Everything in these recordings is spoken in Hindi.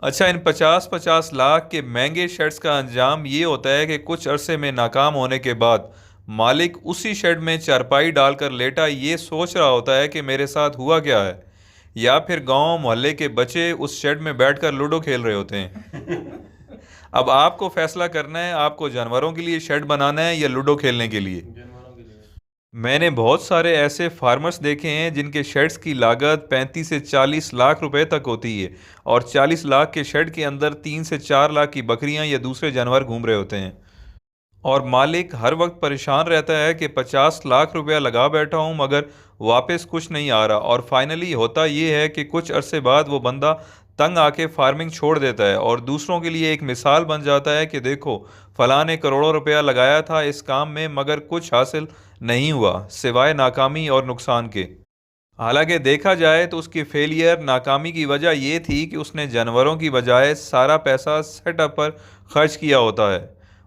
अच्छा, इन 50-50 लाख के महंगे शेड्स का अंजाम ये होता है कि कुछ अरसे में नाकाम होने के बाद मालिक उसी शेड में चारपाई डालकर लेटा ये सोच रहा होता है कि मेरे साथ हुआ क्या है। या फिर गांव मोहल्ले के बच्चे उस शेड में बैठकर लूडो खेल रहे होते हैं। अब आपको फैसला करना है, आपको जानवरों के लिए शेड बनाना है या लूडो खेलने के लिए। जानवरों के लिए। मैंने बहुत सारे ऐसे फार्मर्स देखे हैं जिनके शेड्स की लागत 35 से 40 लाख रुपए तक होती है, और 40 लाख के शेड के अंदर 3 से 4 लाख की बकरियां या दूसरे जानवर घूम रहे होते हैं। और मालिक हर वक्त परेशान रहता है कि 50 लाख रुपया लगा बैठा हूं मगर वापस कुछ नहीं आ रहा। और फाइनली होता ये है कि कुछ अरसे बाद वो बंदा तंग आके फार्मिंग छोड़ देता है और दूसरों के लिए एक मिसाल बन जाता है कि देखो, फलां ने करोड़ों रुपया लगाया था इस काम में मगर कुछ हासिल नहीं हुआ सिवाय नाकामी और नुकसान के। हालांकि देखा जाए तो उसकी फेलियर नाकामी की वजह यह थी कि उसने जानवरों की बजाय सारा पैसा सेटअप पर खर्च किया होता है।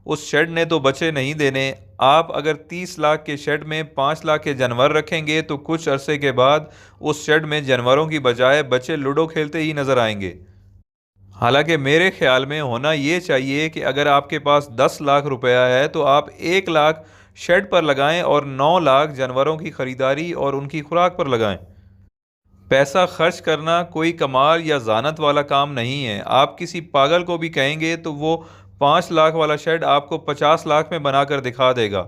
उस शेड ने तो बचे नहीं देने। आप अगर 30 लाख के शेड में 5 लाख के जानवर रखेंगे तो कुछ अरसे के बाद उस शेड में जानवरों की बजाय बच्चे लूडो खेलते ही नजर आएंगे। हालांकि मेरे ख्याल में होना ये चाहिए कि अगर आपके पास 10 लाख रुपया है तो आप 1 लाख शेड पर लगाएं और 9 लाख जानवरों की खरीदारी और उनकी खुराक पर लगाएं। पैसा खर्च करना कोई कमाल या जानत वाला काम नहीं है। आप किसी पागल को भी कहेंगे तो वो 5 लाख वाला शेड आपको 50 लाख में बनाकर दिखा देगा।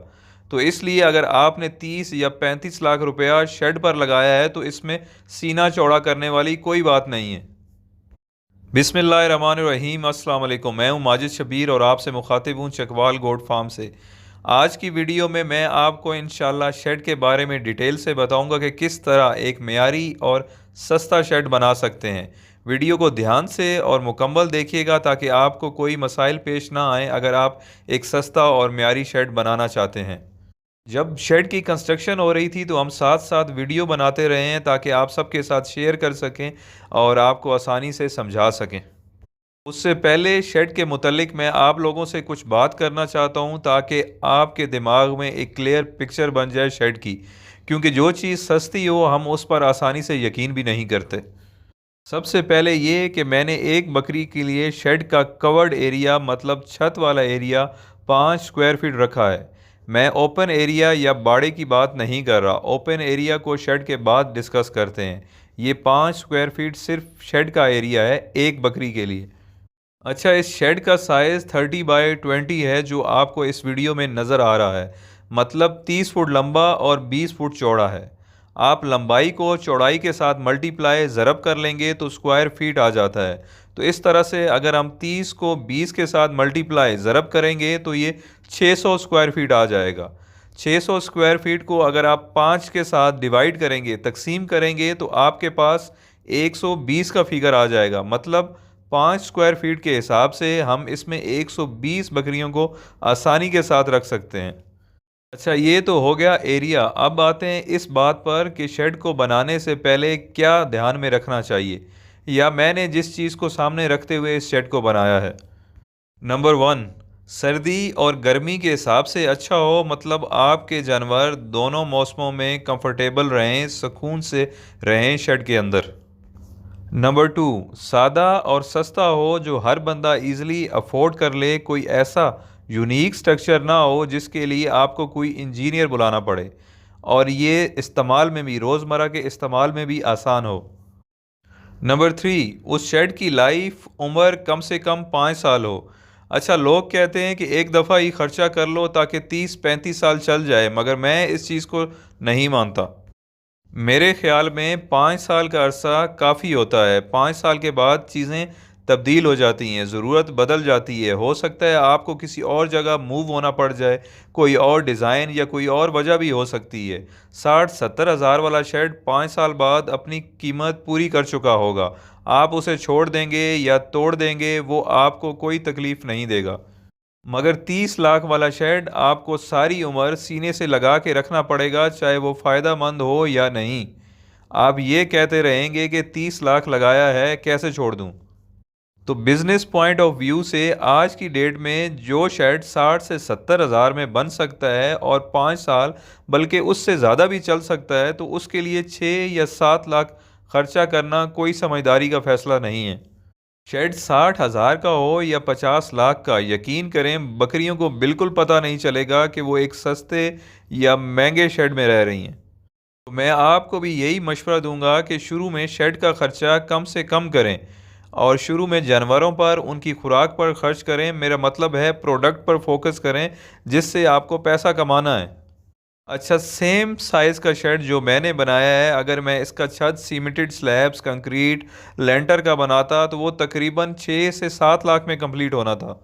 तो इसलिए अगर आपने 30 या 35 लाख रुपया शेड पर लगाया है तो इसमें सीना चौड़ा करने वाली कोई बात नहीं है। बिस्मिल्लाहिर्रहमानिर्रहीम, अस्सलाम वालेकुम। मैं हूं माजिद शबीर और आपसे मुखातिब हूं चकवाल गोट फार्म से। आज की वीडियो में मैं आपको इंशाल्लाह शेड के बारे में डिटेल से बताऊंगा कि किस तरह एक मेयारी और सस्ता शेड बना सकते हैं। वीडियो को ध्यान से और मुकम्मल देखिएगा ताकि आपको कोई मसाइल पेश ना आए अगर आप एक सस्ता और मेयारी शेड बनाना चाहते हैं। जब शेड की कंस्ट्रक्शन हो रही थी तो हम साथ साथ वीडियो बनाते रहे हैं ताकि आप सबके साथ शेयर कर सकें और आपको आसानी से समझा सकें। उससे पहले शेड के मुतल्लिक मैं आप लोगों से कुछ बात करना चाहता हूं ताकि आपके दिमाग में एक क्लियर पिक्चर बन जाए शेड की, क्योंकि जो चीज़ सस्ती हो हम उस पर आसानी से यकीन भी नहीं करते। सबसे पहले ये कि मैंने एक बकरी के लिए शेड का कवर्ड एरिया मतलब छत वाला एरिया 5 स्क्वायर फीट रखा है। मैं ओपन एरिया या बाड़े की बात नहीं कर रहा, ओपन एरिया को शेड के बाद डिस्कस करते हैं। ये 5 स्क्वायर फीट सिर्फ शेड का एरिया है एक बकरी के लिए। अच्छा, इस शेड का साइज़ 30 बाय 20 है जो आपको इस वीडियो में नज़र आ रहा है। मतलब 30 फुट लंबा और 20 फुट चौड़ा है। आप लंबाई को चौड़ाई के साथ मल्टीप्लाई ज़रब कर लेंगे तो स्क्वायर फीट आ जाता है। तो इस तरह से अगर हम 30 को 20 के साथ मल्टीप्लाई ज़रब करेंगे तो ये 600 स्क्वायर फीट आ जाएगा। 600 स्क्वायर फीट को अगर आप 5 के साथ डिवाइड करेंगे, तकसीम करेंगे, तो आपके पास 120 का फिगर आ जाएगा। मतलब 5 स्क्वायर फीट के हिसाब से हम इसमें 120 बकरियों को आसानी के साथ रख सकते हैं। अच्छा, ये तो हो गया एरिया। अब आते हैं इस बात पर कि शेड को बनाने से पहले क्या ध्यान में रखना चाहिए, या मैंने जिस चीज़ को सामने रखते हुए इस शेड को बनाया है। नंबर 1, सर्दी और गर्मी के हिसाब से अच्छा हो, मतलब आपके जानवर दोनों मौसमों में कंफर्टेबल रहें, सुकून से रहें शेड के अंदर। नंबर 2, सादा और सस्ता हो जो हर बंदा इजीली अफोर्ड कर ले। कोई ऐसा यूनिक स्ट्रक्चर ना हो जिसके लिए आपको कोई इंजीनियर बुलाना पड़े, और ये इस्तेमाल में भी, रोज़मर्रा के इस्तेमाल में भी आसान हो। नंबर 3, उस शेड की लाइफ उम्र कम से कम 5 साल हो। अच्छा, लोग कहते हैं कि एक दफ़ा ही खर्चा कर लो ताकि 30-35 साल चल जाए, मगर मैं इस चीज़ को नहीं मानता। मेरे ख्याल में 5 साल का अरसा काफ़ी होता है। 5 साल के बाद चीज़ें तब्दील हो जाती हैं, ज़रूरत बदल जाती है। हो सकता है आपको किसी और जगह मूव होना पड़ जाए, कोई और डिज़ाइन या कोई और वजह भी हो सकती है। 60-70 हज़ार वाला शेड 5 साल बाद अपनी कीमत पूरी कर चुका होगा। आप उसे छोड़ देंगे या तोड़ देंगे, वो आपको कोई तकलीफ़ नहीं देगा। मगर 30 लाख वाला शेड आपको सारी उम्र सीने से लगा के रखना पड़ेगा, चाहे वो फ़ायदा मंद हो या नहीं। आप ये कहते रहेंगे कि 30 लाख लगाया है, कैसे छोड़ दूं। तो बिजनेस पॉइंट ऑफ व्यू से आज की डेट में जो शेड 60 से 70 हज़ार में बन सकता है और 5 साल बल्कि उससे ज़्यादा भी चल सकता है, तो उसके लिए 6 या 7 लाख खर्चा करना कोई समझदारी का फैसला नहीं है। शेड 60,000 का हो या 50 लाख का, यकीन करें बकरियों को बिल्कुल पता नहीं चलेगा कि वो एक सस्ते या महंगे शेड में रह रही हैं। तो मैं आपको भी यही मशवरा दूंगा कि शुरू में शेड का खर्चा कम से कम करें और शुरू में जानवरों पर, उनकी खुराक पर खर्च करें। मेरा मतलब है प्रोडक्ट पर फोकस करें जिससे आपको पैसा कमाना है। अच्छा, सेम साइज़ का शेड जो मैंने बनाया है, अगर मैं इसका छत सीमेंटेड स्लैब्स, कंक्रीट, लेंटर का बनाता तो वो तकरीबन 6 से 7 लाख में कंप्लीट होना था।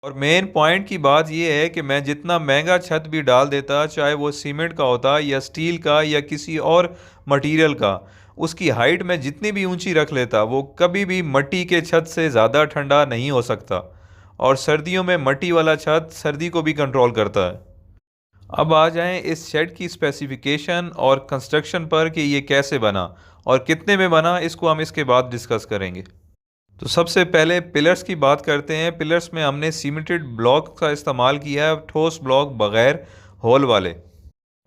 और मेन पॉइंट की बात यह है कि मैं जितना महंगा छत भी डाल देता, चाहे वो सीमेंट का होता या स्टील का या किसी और मटेरियल का, उसकी हाइट में जितनी भी ऊंची रख लेता, वो कभी भी मट्टी के छत से ज़्यादा ठंडा नहीं हो सकता। और सर्दियों में मट्टी वाला छत सर्दी को भी कंट्रोल करता है। अब आ जाएं इस शेड की स्पेसिफिकेशन और कंस्ट्रक्शन पर कि ये कैसे बना और कितने में बना, इसको हम इसके बाद डिस्कस करेंगे। तो सबसे पहले पिलर्स की बात करते हैं। पिलर्स में हमने सीमेंटेड ब्लॉक का इस्तेमाल किया है, ठोस ब्लॉक बगैर होल वाले।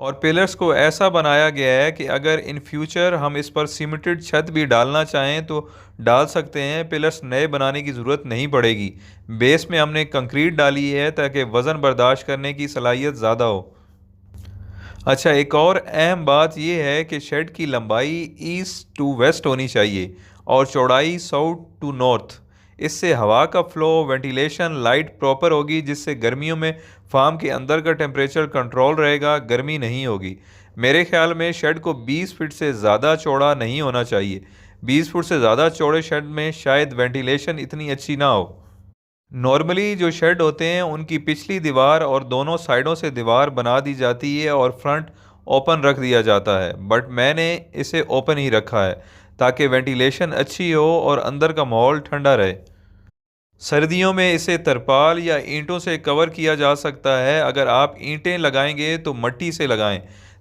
और पिलर्स को ऐसा बनाया गया है कि अगर इन फ्यूचर हम इस पर सीमेंटेड छत भी डालना चाहें तो डाल सकते हैं। पिलर्स नए बनाने की ज़रूरत नहीं पड़ेगी। बेस में हमने कंक्रीट डाली है ताकि वज़न बर्दाश्त करने की सलाहियत ज़्यादा हो। अच्छा, एक और अहम बात यह है कि शेड की लंबाई ईस्ट टू वेस्ट होनी चाहिए और चौड़ाई साउथ टू नॉर्थ। इससे हवा का फ़्लो, वेंटिलेशन, लाइट प्रॉपर होगी, जिससे गर्मियों में फार्म के अंदर का टेम्परेचर कंट्रोल रहेगा, गर्मी नहीं होगी। मेरे ख्याल में शेड को 20 फीट से ज़्यादा चौड़ा नहीं होना चाहिए। 20 फुट से ज़्यादा चौड़े शेड में शायद वेंटिलेशन इतनी अच्छी ना हो। नॉर्मली जो शेड होते हैं उनकी पिछली दीवार और दोनों साइडों से दीवार बना दी जाती है और फ्रंट ओपन रख दिया जाता है, बट मैंने इसे ओपन ही रखा है ताकि वेंटिलेशन अच्छी हो और अंदर का माहौल ठंडा रहे। सर्दियों में इसे तरपाल या ईंटों से कवर किया जा सकता है। अगर आप ईंटें लगाएंगे तो मट्टी से लगाएं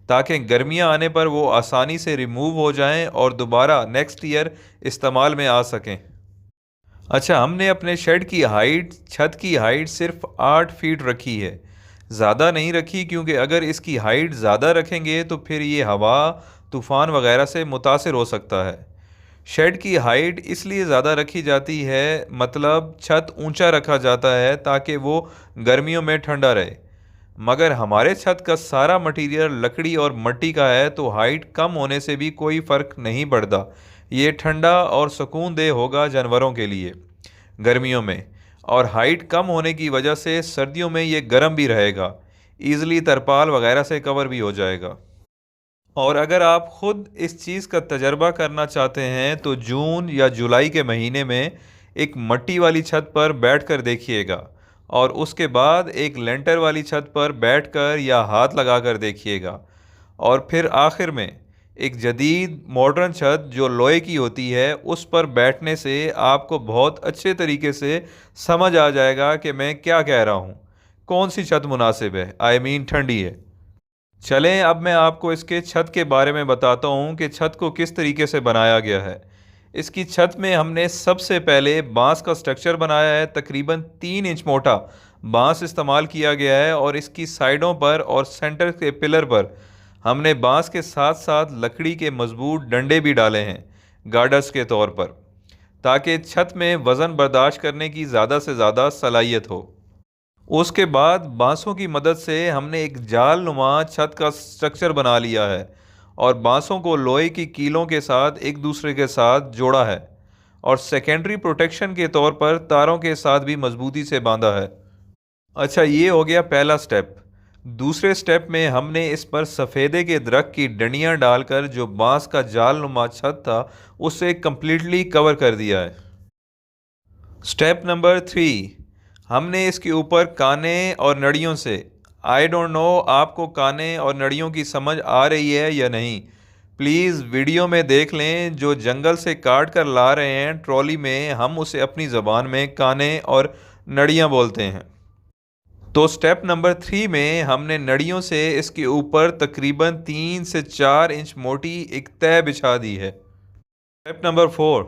ताकि गर्मियां आने पर वो आसानी से रिमूव हो जाएं और दोबारा नेक्स्ट ईयर इस्तेमाल में आ सकें। अच्छा, हमने अपने शेड की हाइट, छत की हाइट सिर्फ 8 फीट रखी है, ज़्यादा नहीं रखी, क्योंकि अगर इसकी हाइट ज़्यादा रखेंगे तो फिर ये हवा, तूफ़ान वगैरह से मुतासिर हो सकता है। शेड की हाइट इसलिए ज़्यादा रखी जाती है, मतलब छत ऊंचा रखा जाता है ताकि वो गर्मियों में ठंडा रहे। मगर हमारे छत का सारा मटेरियल लकड़ी और मिट्टी का है, तो हाइट कम होने से भी कोई फ़र्क नहीं पड़ता। ये ठंडा और सुकूनदेह होगा जानवरों के लिए गर्मियों में, और हाइट कम होने की वजह से सर्दियों में ये गर्म भी रहेगा, ईज़िली तरपाल वगैरह से कवर भी हो जाएगा। और अगर आप ख़ुद इस चीज़ का तजर्बा करना चाहते हैं तो जून या जुलाई के महीने में एक मट्टी वाली छत पर बैठकर देखिएगा, और उसके बाद एक लेंटर वाली छत पर बैठकर या हाथ लगाकर देखिएगा, और फिर आखिर में एक जदीद मॉडर्न छत जो लोहे की होती है उस पर बैठने से आपको बहुत अच्छे तरीके से समझ आ जाएगा कि मैं क्या कह रहा हूँ, कौन सी छत मुनासिब है, ठंडी है। चलें, अब मैं आपको इसके छत के बारे में बताता हूँ कि छत को किस तरीके से बनाया गया है। इसकी छत में हमने सबसे पहले बांस का स्ट्रक्चर बनाया है। तकरीबन 3 इंच मोटा बांस इस्तेमाल किया गया है, और इसकी साइडों पर और सेंटर के पिलर पर हमने बांस के साथ साथ लकड़ी के मजबूत डंडे भी डाले हैं गार्डर्स के तौर पर, ताकि छत में वज़न बर्दाश्त करने की ज़्यादा से ज़्यादा सलाहियत हो। उसके बाद बांसों की मदद से हमने एक जाल नुमा छत का स्ट्रक्चर बना लिया है, और बांसों को लोहे की कीलों के साथ एक दूसरे के साथ जोड़ा है, और सेकेंडरी प्रोटेक्शन के तौर पर तारों के साथ भी मजबूती से बांधा है। अच्छा, ये हो गया पहला स्टेप। दूसरे स्टेप में हमने इस पर सफ़ेदे के दरख्त की डंडियाँ डालकर जो बांस का जाल नुमा छत था उसे कम्प्लीटली कवर कर दिया है। स्टेप नंबर 3, हमने इसके ऊपर काने और नड़ियों से, आई डोंट नो आपको काने और नड़ियों की समझ आ रही है या नहीं, प्लीज़ वीडियो में देख लें। जो जंगल से काट कर ला रहे हैं ट्रॉली में, हम उसे अपनी ज़बान में काने और नड़ियाँ बोलते हैं। तो स्टेप नंबर 3 में हमने नड़ियों से इसके ऊपर तकरीबन 3 से 4 इंच मोटी एक तह बिछा दी है। स्टेप नंबर 4,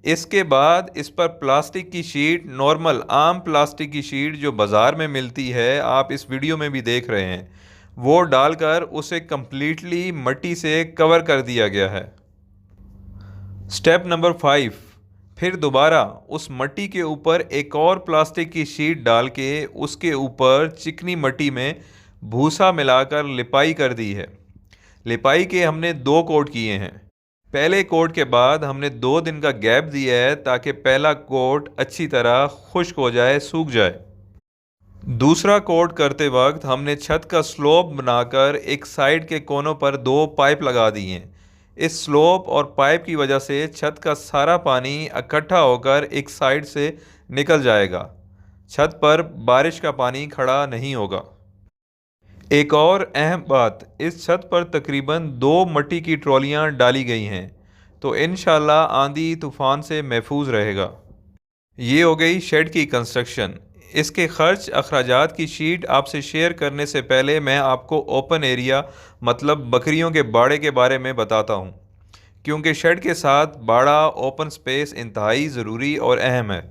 इसके बाद इस पर प्लास्टिक की शीट, नॉर्मल आम प्लास्टिक की शीट जो बाज़ार में मिलती है, आप इस वीडियो में भी देख रहे हैं, वो डालकर उसे कम्प्लीटली मिट्टी से कवर कर दिया गया है। स्टेप नंबर 5, फिर दोबारा उस मट्टी के ऊपर एक और प्लास्टिक की शीट डाल के उसके ऊपर चिकनी मट्टी में भूसा मिलाकर लिपाई कर दी है। लिपाई के हमने 2 कोट किए हैं। पहले कोट के बाद हमने 2 दिन का गैप दिया है ताकि पहला कोट अच्छी तरह खुश्क हो जाए, सूख जाए। दूसरा कोट करते वक्त हमने छत का स्लोप बनाकर एक साइड के कोनों पर 2 पाइप लगा दिए हैं। इस स्लोप और पाइप की वजह से छत का सारा पानी इकट्ठा होकर एक साइड से निकल जाएगा। छत पर बारिश का पानी खड़ा नहीं होगा। एक और अहम बात, इस छत पर तकरीबन 2 मट्टी की ट्रॉलियां डाली गई हैं, तो इंशाल्लाह आंधी तूफान से महफूज रहेगा। ये हो गई शेड की कंस्ट्रक्शन। इसके खर्च अखराजात की शीट आपसे शेयर करने से पहले मैं आपको ओपन एरिया मतलब बकरियों के बाड़े के बारे में बताता हूँ, क्योंकि शेड के साथ बाड़ा ओपन स्पेस इंतहाई ज़रूरी और अहम है।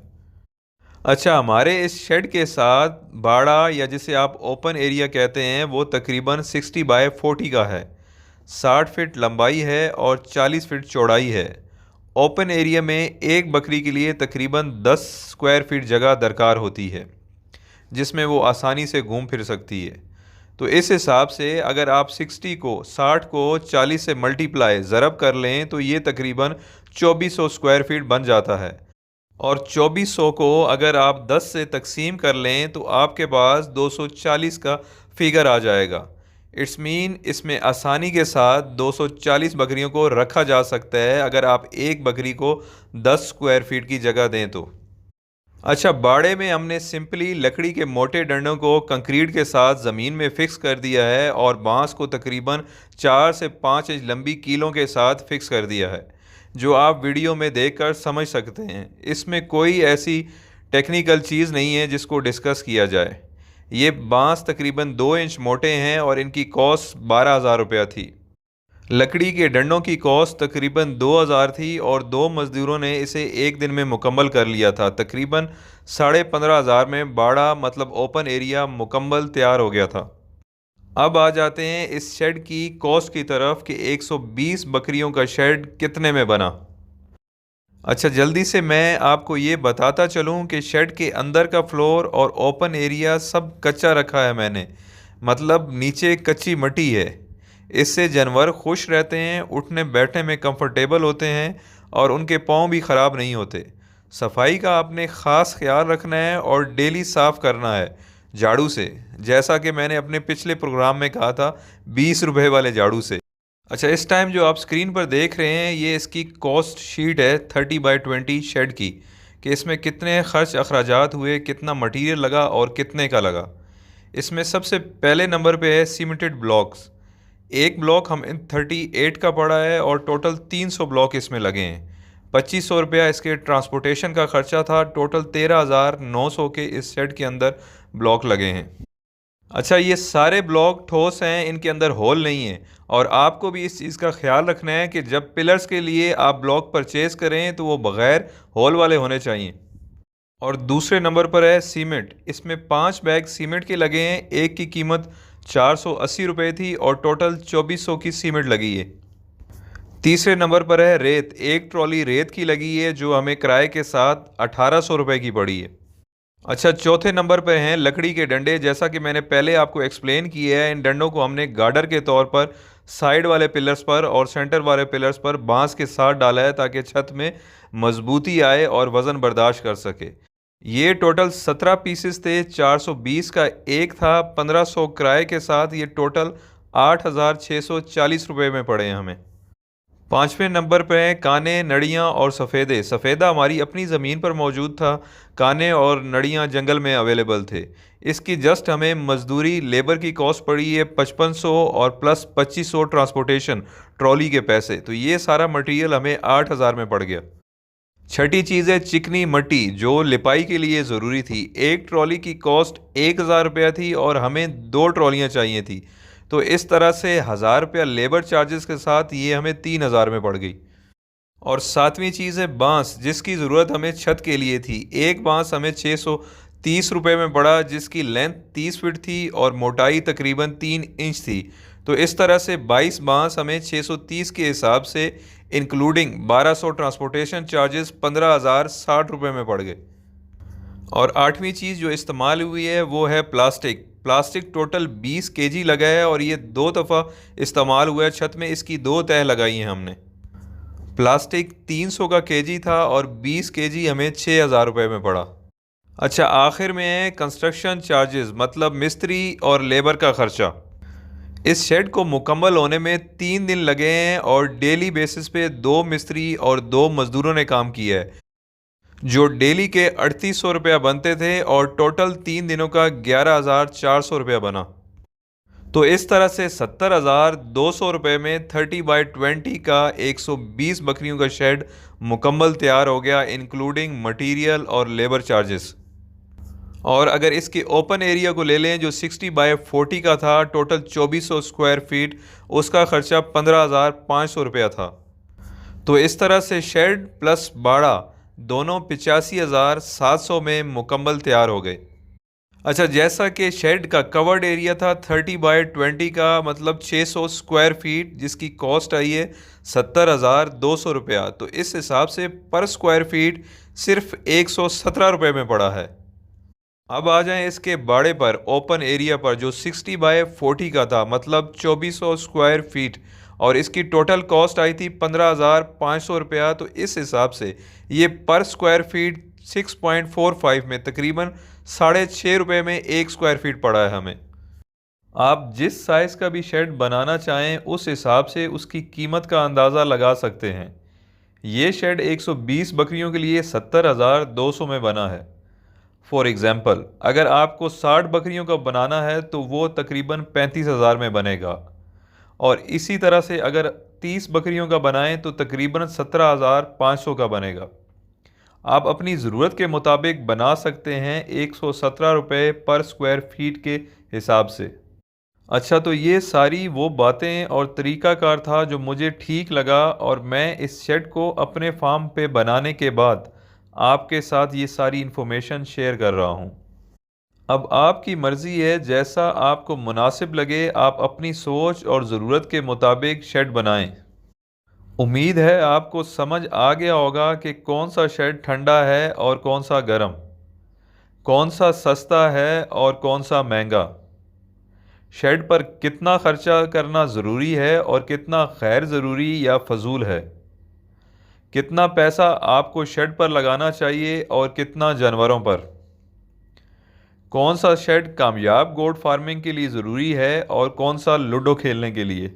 अच्छा, हमारे इस शेड के साथ बाड़ा या जिसे आप ओपन एरिया कहते हैं वो तकरीबन 60 बाय 40 का है। 60 फीट लंबाई है और 40 फीट चौड़ाई है। ओपन एरिया में एक बकरी के लिए तकरीबन 10 स्क्वायर फीट जगह दरकार होती है, जिसमें वो आसानी से घूम फिर सकती है। तो इस हिसाब से अगर आप 60 को 40 से मल्टीप्लाई ज़रब कर लें तो ये तकरीबन 2400 स्क्वायर फीट बन जाता है। और 2400 को अगर आप 10 से तकसीम कर लें तो आपके पास 240 का फिगर आ जाएगा। इट्स मीन इसमें आसानी के साथ 240 बकरियों को रखा जा सकता है अगर आप एक बकरी को 10 स्क्वायर फीट की जगह दें तो। अच्छा, बाड़े में हमने सिंपली लकड़ी के मोटे डंडों को कंक्रीट के साथ ज़मीन में फ़िक्स कर दिया है और बांस को तकरीबन 4 से 5 इंच लंबी कीलों के साथ फ़िक्स कर दिया है, जो आप वीडियो में देखकर समझ सकते हैं। इसमें कोई ऐसी टेक्निकल चीज़ नहीं है जिसको डिस्कस किया जाए। ये बांस तकरीबन 2 इंच मोटे हैं और इनकी कॉस्ट 12,000 रुपया थी। लकड़ी के डंडों की कॉस्ट तकरीबन 2,000 थी और 2 मज़दूरों ने इसे एक दिन में मुकम्मल कर लिया था। तकरीबन 15,500 में बाड़ा मतलब ओपन एरिया मुकम्मल तैयार हो गया था। अब आ जाते हैं इस शेड की कॉस्ट की तरफ कि 120 बकरियों का शेड कितने में बना। अच्छा, जल्दी से मैं आपको ये बताता चलूँ कि शेड के अंदर का फ्लोर और ओपन एरिया सब कच्चा रखा है मैंने, मतलब नीचे कच्ची मिट्टी है। इससे जानवर खुश रहते हैं, उठने बैठने में कंफर्टेबल होते हैं और उनके पाँव भी ख़राब नहीं होते। सफाई का आपने ख़ास ख्याल रखना है और डेली साफ़ करना है झाड़ू से, जैसा कि मैंने अपने पिछले प्रोग्राम में कहा था 20 रुपए वाले झाड़ू से। अच्छा, इस टाइम जो आप स्क्रीन पर देख रहे हैं ये इसकी कॉस्ट शीट है 30 बाय 20 शेड की, कि इसमें कितने खर्च अखराजात हुए, कितना मटेरियल लगा और कितने का लगा। इसमें सबसे पहले नंबर पे है सीमेंटेड ब्लॉक्स। एक ब्लॉक हम 38 का पड़ा है और टोटल 300 ब्लॉक इसमें लगे हैं। 2500 रुपया इसके ट्रांसपोर्टेशन का खर्चा था। टोटल 13,900 के इस शेड के अंदर ब्लॉक लगे हैं। अच्छा, ये सारे ब्लॉक ठोस हैं, इनके अंदर होल नहीं है। और आपको भी इस चीज़ का ख्याल रखना है कि जब पिलर्स के लिए आप ब्लॉक परचेज़ करें तो वो बग़ैर होल वाले होने चाहिए। और दूसरे नंबर पर है सीमेंट। इसमें 5 बैग सीमेंट के लगे हैं। एक की कीमत 480 रुपये थी और टोटल 2400 की सीमेंट लगी है। तीसरे नंबर पर है रेत। एक ट्रॉली रेत की लगी है जो हमें किराए के साथ 1800 रुपये की पड़ी है। अच्छा, चौथे नंबर पर हैं लकड़ी के डंडे। जैसा कि मैंने पहले आपको एक्सप्लेन किया है, इन डंडों को हमने गार्डर के तौर पर साइड वाले पिलर्स पर और सेंटर वाले पिलर्स पर बांस के साथ डाला है ताकि छत में मजबूती आए और वज़न बर्दाश्त कर सके। ये टोटल 17 पीसेस थे। 420 का एक था, 1500 किराए के साथ ये टोटल 8,640 रुपये में पड़े हैं हमें। पाँचवें नंबर पे हैं काने, नड़ियाँ और सफ़ेदे। सफ़ेदा हमारी अपनी ज़मीन पर मौजूद था, काने और नड़ियाँ जंगल में अवेलेबल थे। इसकी जस्ट हमें मजदूरी लेबर की कॉस्ट पड़ी है 5500 और प्लस 2500 ट्रांसपोर्टेशन ट्रॉली के पैसे, तो ये सारा मटेरियल हमें 8,000 में पड़ गया। छठी चीज़ है चिकनी मट्टी, जो लिपाई के लिए ज़रूरी थी। एक ट्रॉली की कॉस्ट 1,000 रुपया थी और हमें 2 ट्रॉलियाँ चाहिए थी, तो इस तरह से 1,000 रुपया लेबर चार्जेस के साथ ये हमें 3,000 में पड़ गई। और सातवीं चीज़ है बांस, जिसकी ज़रूरत हमें छत के लिए थी। एक बांस हमें 630 रुपये में पड़ा, जिसकी लेंथ 30 फीट थी और मोटाई तकरीबन 3 इंच थी। तो इस तरह से 22 बांस हमें 630 के हिसाब से इंक्लूडिंग 1200 ट्रांसपोर्टेशन चार्जेस 15,060 रुपये में पड़ गए। और आठवीं चीज़ जो इस्तेमाल हुई है वो है प्लास्टिक। प्लास्टिक टोटल 20 केजी लगा है और ये 2 दफ़ा इस्तेमाल हुआ है। छत में इसकी 2 तह लगाई हैं हमने। प्लास्टिक 300 का केजी था और 20 केजी हमें 6,000 रुपये में पड़ा। अच्छा, आखिर में है कंस्ट्रक्शन चार्जेस, मतलब मिस्त्री और लेबर का ख़र्चा। इस शेड को मुकम्मल होने में 3 दिन लगे हैं और डेली बेसिस पे 2 मिस्त्री और 2 मज़दूरों ने काम किया है, जो डेली के 3800 रुपया बनते थे और टोटल 3 दिनों का 11,400 रुपया बना। तो इस तरह से 70,200 रुपये में 30x20 का 120 बकरियों का शेड मुकम्मल तैयार हो गया, इंक्लूडिंग मटीरियल और लेबर चार्जेस। और अगर इसके ओपन एरिया को ले लें जो 60x40 का था, टोटल 2400 स्क्वायर फीट, उसका ख़र्चा 15,500 रुपया था। तो इस तरह से शेड प्लस बाड़ा दोनों 85,700 में मुकम्मल तैयार हो गए। अच्छा, जैसा कि शेड का कवर्ड एरिया था 30x20 का, मतलब 600 स्क्वायर फीट, जिसकी कॉस्ट आई है 70,200 रुपया। तो इस हिसाब से पर स्क्वायर फीट सिर्फ 117 रुपये में पड़ा है। अब आ जाएं इसके बाड़े पर, ओपन एरिया पर, जो 60x40 का था, मतलब 2400 स्क्वायर फीट, और इसकी टोटल कॉस्ट आई थी 15,500 रुपया। तो इस हिसाब से ये पर स्क्वायर फीट 6.45 में तकरीबन 6.5 रुपये में 1 स्क्वायर फीट पड़ा है हमें। आप जिस साइज़ का भी शेड बनाना चाहें उस हिसाब से उसकी कीमत का अंदाज़ा लगा सकते हैं। ये शेड 120 बकरियों के लिए 70,200 में बना है। फॉर एग्ज़ाम्पल, अगर आपको 60 बकरियों का बनाना है तो वो तकरीबन 35,000 में बनेगा, और इसी तरह से अगर 30 बकरियों का बनाएं तो तकरीबन 17,500 का बनेगा। आप अपनी ज़रूरत के मुताबिक बना सकते हैं 117 रुपये पर स्क्वायर फीट के हिसाब से। अच्छा, तो ये सारी वो बातें और तरीक़ाकार था जो मुझे ठीक लगा, और मैं इस शेड को अपने फार्म पे बनाने के बाद आपके साथ ये सारी इन्फॉर्मेशन शेयर कर रहा हूँ। अब आपकी मर्ज़ी है, जैसा आपको मुनासिब लगे आप अपनी सोच और ज़रूरत के मुताबिक शेड बनाएं। उम्मीद है आपको समझ आ गया होगा कि कौन सा शेड ठंडा है और कौन सा गर्म, कौन सा सस्ता है और कौन सा महंगा, शेड पर कितना ख़र्चा करना ज़रूरी है और कितना गैर ज़रूरी या फजूल है, कितना पैसा आपको शेड पर लगाना चाहिए और कितना जानवरों पर, कौन सा शेड कामयाब गोट फार्मिंग के लिए ज़रूरी है और कौन सा लूडो खेलने के लिए।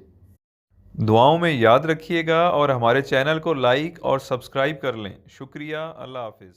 दुआओं में याद रखिएगा और हमारे चैनल को लाइक और सब्सक्राइब कर लें। शुक्रिया। अल्लाह हाफिज़।